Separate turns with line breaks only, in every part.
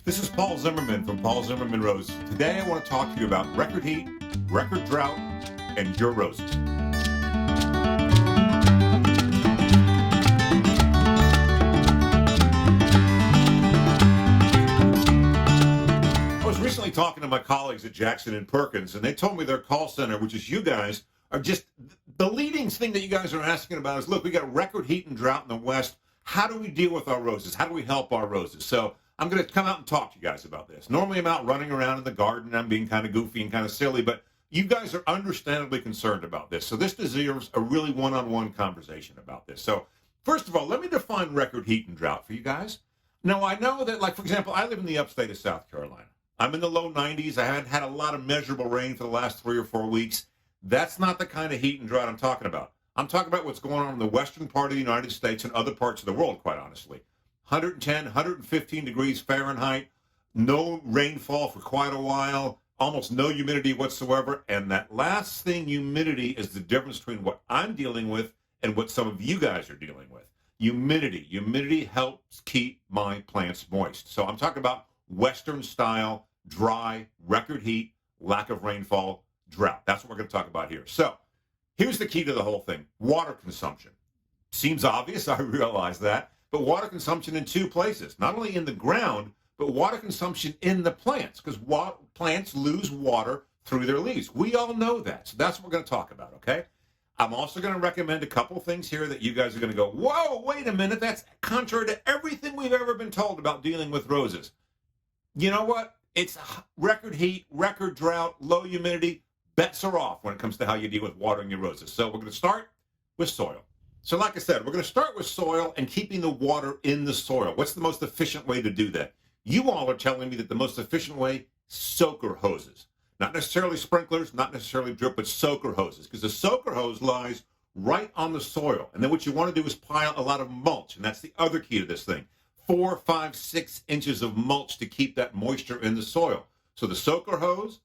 This is Paul Zimmerman from Paul Zimmerman Roses. Today I want to talk to you about record heat, record drought, and your roses. I was recently talking to my colleagues at Jackson and Perkins, and they told me their call center, which is you guys, are just the leading thing that you guys are asking about is, look, we got record heat and drought in the West. How do we deal with our roses? How do we help our roses? So I'm going to come out and talk to you guys about this. Normally I'm out running around in the garden. I'm being kind of goofy and kind of silly, but you guys are understandably concerned about this. So this deserves a really one-on-one conversation about this. So first of all, let me define record heat and drought for you guys. Now, I know that, like, for example, I live in the upstate of South Carolina. I'm in the low 90s. I haven't had a lot of measurable rain for the last 3 or 4 weeks. That's not the kind of heat and drought I'm talking about. I'm talking about what's going on in the western part of the United States and other parts of the world, quite honestly. 110, 115 degrees Fahrenheit, no rainfall for quite a while, almost no humidity whatsoever. And that last thing, humidity, is the difference between what I'm dealing with and what some of you guys are dealing with. Humidity. Humidity helps keep my plants moist. So I'm talking about Western style, dry, record heat, lack of rainfall, drought. That's what we're going to talk about here. So here's the key to the whole thing. Water consumption. Seems obvious, I realize that. But water consumption in two places, not only in the ground, but water consumption in the plants, because plants lose water through their leaves. We all know that. So that's what we're going to talk about, okay? I'm also going to recommend a couple things here that you guys are going to go, whoa, wait a minute, that's contrary to everything we've ever been told about dealing with roses. You know what? It's record heat, record drought, low humidity. Bets are off when it comes to how you deal with watering your roses. So we're going to start with soil. So like I said, we're going to start with soil and keeping the water in the soil. What's the most efficient way to do that? You all are telling me that the most efficient way, soaker hoses. Not necessarily sprinklers, not necessarily drip, but soaker hoses. Because the soaker hose lies right on the soil. And then what you want to do is pile a lot of mulch. And that's the other key to this thing. 4, 5, 6 inches of mulch to keep that moisture in the soil. So the soaker hose,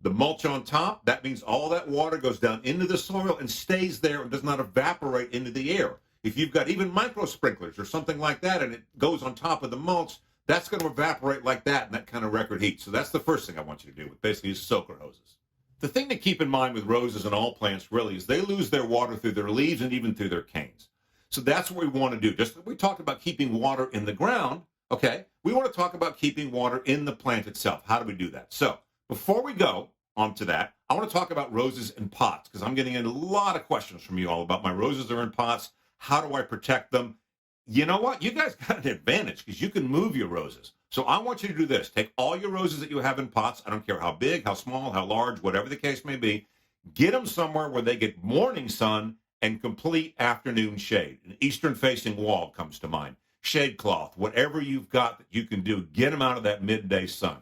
the mulch on top, that means all that water goes down into the soil and stays there and does not evaporate into the air. If you've got even micro sprinklers or something like that and it goes on top of the mulch, that's going to evaporate like that in that kind of record heat. So that's the first thing I want you to do with basically is soaker hoses. The thing to keep in mind with roses and all plants really is they lose their water through their leaves and even through their canes. So that's what we want to do. Just like we talked about keeping water in the ground, okay, we want to talk about keeping water in the plant itself. How do we do that? So before we go onto that, I want to talk about roses in pots because I'm getting in a lot of questions from you all about my roses are in pots. How do I protect them? You know what? You guys got an advantage because you can move your roses. So I want you to do this. Take all your roses that you have in pots. I don't care how big, how small, how large, whatever the case may be. Get them somewhere where they get morning sun and complete afternoon shade. An eastern-facing wall comes to mind. Shade cloth, whatever you've got that you can do, get them out of that midday sun.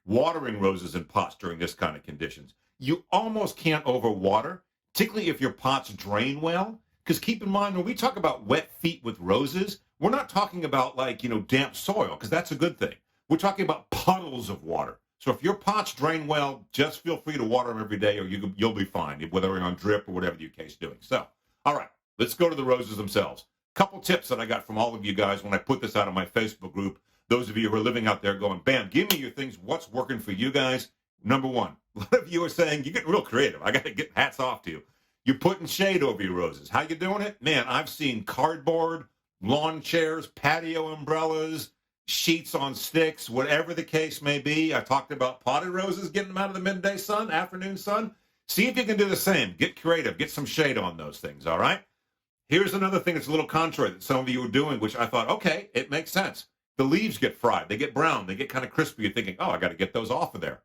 Watering roses in pots during this kind of conditions. You almost can't overwater, particularly if your pots drain well. Because keep in mind, when we talk about wet feet with roses, we're not talking about damp soil, because that's a good thing. We're talking about puddles of water. So if your pots drain well, just feel free to water them every day or you'll be fine, whether you're on drip or whatever your case doing. So, all right, let's go to the roses themselves. Couple tips that I got from all of you guys when I put this out on my Facebook group. Those of you who are living out there going, bam, give me your things. What's working for you guys? Number one, a lot of you are saying, you get real creative. I got to get hats off to you. You're putting shade over your roses. How you doing it? Man, I've seen cardboard, lawn chairs, patio umbrellas, sheets on sticks, whatever the case may be. I talked about potted roses, getting them out of the midday sun, afternoon sun. See if you can do the same. Get creative. Get some shade on those things, all right? Here's another thing that's a little contrary that some of you are doing, which I thought, okay, it makes sense. The leaves get fried. They get brown. They get kind of crispy. You're thinking, oh, I got to get those off of there.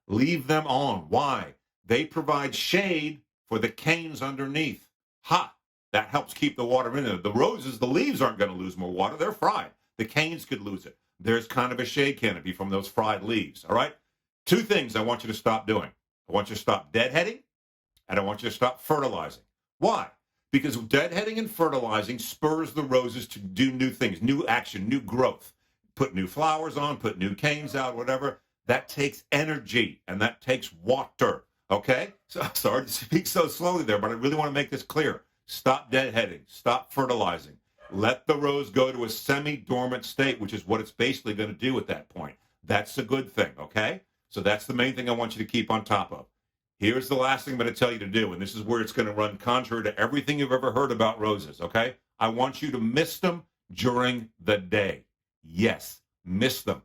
Leave them on. Why? They provide shade for the canes underneath. That helps keep the water in there. The roses, the leaves aren't going to lose more water. They're fried. The canes could lose it. There's kind of a shade canopy from those fried leaves, all right? 2 things I want you to stop doing. I want you to stop deadheading, and I want you to stop fertilizing. Why? Because deadheading and fertilizing spurs the roses to do new things, new action, new growth. Put new flowers on, put new canes out, whatever. That takes energy, and that takes water, okay? So sorry to speak so slowly there, but I really want to make this clear. Stop deadheading. Stop fertilizing. Let the rose go to a semi-dormant state, which is what it's basically going to do at that point. That's a good thing, okay? So that's the main thing I want you to keep on top of. Here's the last thing I'm going to tell you to do, and this is where it's going to run contrary to everything you've ever heard about roses, okay? I want you to mist them during the day. Yes, mist them.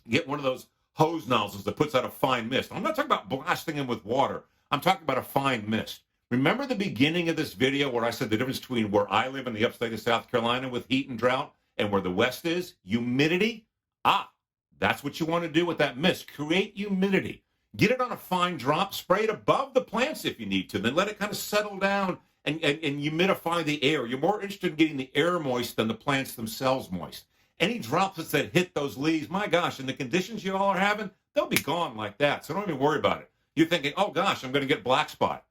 Get one of those hose nozzles that puts out a fine mist. I'm not talking about blasting them with water. I'm talking about a fine mist. Remember the beginning of this video where I said the difference between where I live in the upstate of South Carolina with heat and drought and where the West is? Humidity? That's what you want to do with that mist. Create humidity. Get it on a fine drop. Spray it above the plants if you need to. Then let it kind of settle down and humidify the air. You're more interested in getting the air moist than the plants themselves moist. Any droplets that hit those leaves, my gosh, in the conditions you all are having, they'll be gone like that. So don't even worry about it. You're thinking, oh gosh, I'm going to get black spot.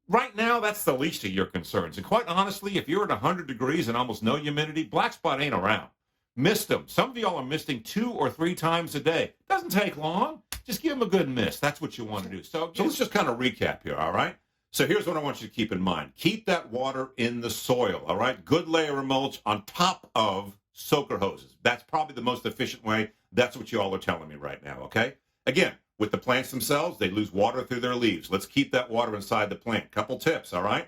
Right now, that's the least of your concerns. And quite honestly, if you're at 100 degrees and almost no humidity, black spot ain't around. Mist them. Some of y'all are misting 2 or 3 times a day. Doesn't take long. Just give them a good mist. That's what you want to do. So let's just kind of recap here, all right? So here's what I want you to keep in mind. Keep that water in the soil, all right? Good layer of mulch on top of soaker hoses. That's probably the most efficient way. That's what you all are telling me right now, okay? Again, with the plants themselves, they lose water through their leaves. Let's keep that water inside the plant. Couple tips, all right?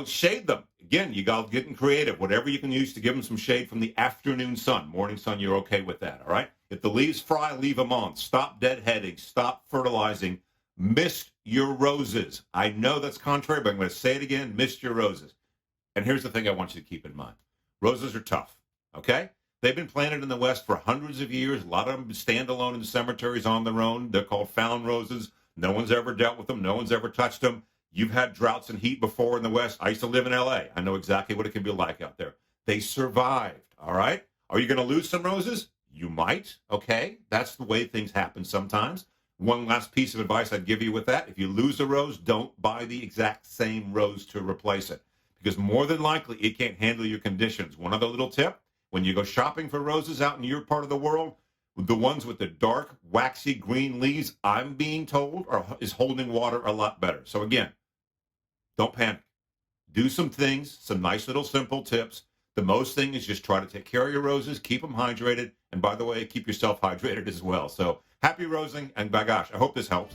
Shade them. Again, you got getting creative. Whatever you can use to give them some shade from the afternoon sun. Morning sun, you're okay with that, all right? If the leaves fry, leave them on. Stop deadheading. Stop fertilizing. Mist your roses. I know that's contrary, but I'm going to say it again. Mist your roses. And here's the thing I want you to keep in mind. Roses are tough, okay? They've been planted in the West for hundreds of years. A lot of them stand alone in cemeteries on their own. They're called found roses. No one's ever dealt with them. No one's ever touched them. You've had droughts and heat before in the West. I used to live in L.A. I know exactly what it can be like out there. They survived, all right? Are you going to lose some roses? You might, okay? That's the way things happen sometimes. One last piece of advice I'd give you with that. If you lose a rose, don't buy the exact same rose to replace it because more than likely it can't handle your conditions. One other little tip. When you go shopping for roses out in your part of the world, the ones with the dark, waxy green leaves, I'm being told, is holding water a lot better. So again, don't panic. Do some things, some nice little simple tips. The most thing is just try to take care of your roses, keep them hydrated, and by the way, keep yourself hydrated as well. So happy rosing, and by gosh, I hope this helps.